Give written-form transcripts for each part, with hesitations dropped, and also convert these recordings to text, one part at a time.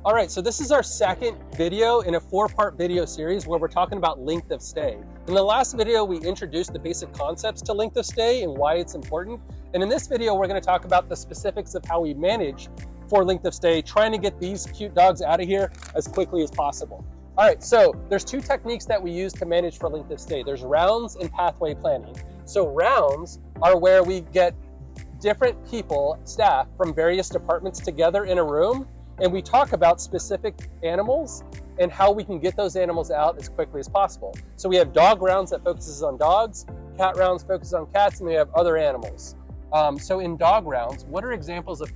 All right, so this is our second video in a 4-part video series where we're talking about length of stay. In the last video, we introduced the basic concepts to length of stay and why it's important. And in this video, we're going to talk about the specifics of how we manage for length of stay, trying to get these cute dogs out of here as quickly as possible. All right, so there's 2 techniques that we use to manage for length of stay. There's rounds and pathway planning. So rounds are where we get different people, staff from various departments together in a room, and we talk about specific animals and how we can get those animals out as quickly as possible. So we have dog rounds that focuses on dogs, cat rounds focuses on cats, and we have other animals. So in dog rounds, what are examples of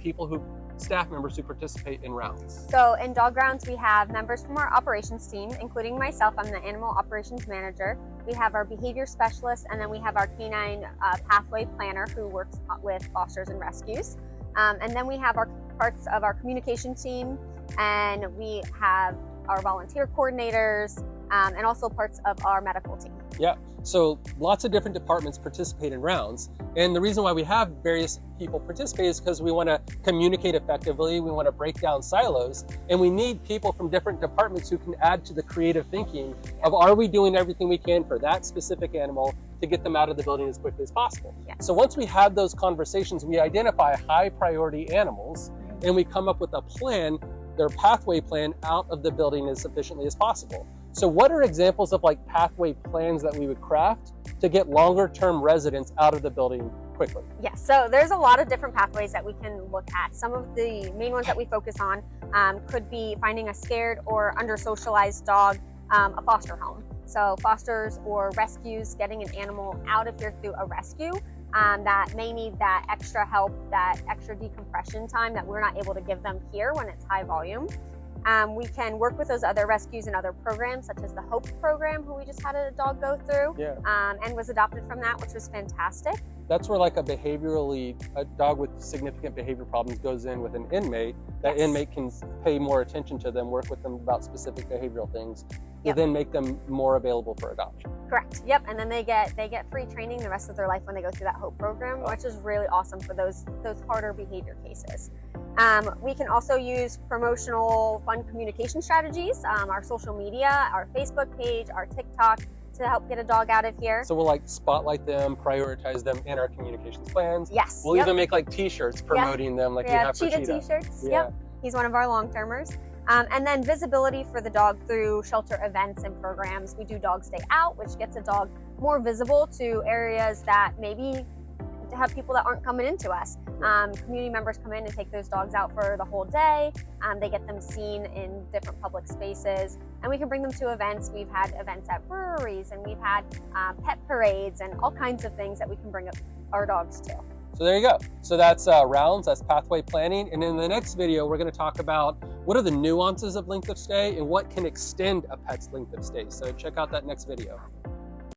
staff members who participate in rounds? So in dog rounds, we have members from our operations team, including myself. I'm the animal operations manager. We have our behavior specialist, and then we have our canine pathway planner who works with fosters and rescues. And then we have our parts of our communication team, and we have our volunteer coordinators, and also parts of our medical team. Yeah, so lots of different departments participate in rounds. And the reason why we have various people participate is because we want to communicate effectively, we want to break down silos, and we need people from different departments who can add to the creative thinking of, are we doing everything we can for that specific animal to get them out of the building as quickly as possible? Yes. So once we have those conversations, we identify high priority animals and we come up with a plan, their pathway plan out of the building as efficiently as possible. So what are examples of like pathway plans that we would craft to get longer term residents out of the building quickly? Yes, so there's a lot of different pathways that we can look at. Some of the main ones that we focus on could be finding a scared or under-socialized dog, a foster home. So fosters or rescues, getting an animal out of here through a rescue that may need that extra help, that extra decompression time that we're not able to give them here when it's high volume. We can work with those other rescues and other programs, such as the HOPE program, who we just had a dog go through, and was adopted from that, which was fantastic. That's where like a dog with significant behavior problems goes in with an inmate. That inmate can pay more attention to them, work with them about specific behavioral things, to then make them more available for adoption. Correct. Yep. And then they get free training the rest of their life when they go through that HOPE program, which is really awesome for those harder behavior cases. We can also use promotional fun communication strategies, our social media, our Facebook page, our TikTok, to help get a dog out of here. So we'll like spotlight them, prioritize them in our communications plans. Yes. We'll even make like t-shirts promoting them like we have for Cheetah. T-shirts. Yep. He's one of our long-termers. And then visibility for the dog through shelter events and programs. We do Dog Stay Out, which gets a dog more visible to areas that maybe have people that aren't coming into us. Community members come in and take those dogs out for the whole day. They get them seen in different public spaces, and we can bring them to events. We've had events at breweries, and we've had pet parades and all kinds of things that we can bring our dogs to. So there you go. So that's rounds, that's pathway planning. And in the next video, we're going to talk about what are the nuances of length of stay and what can extend a pet's length of stay. So check out that next video.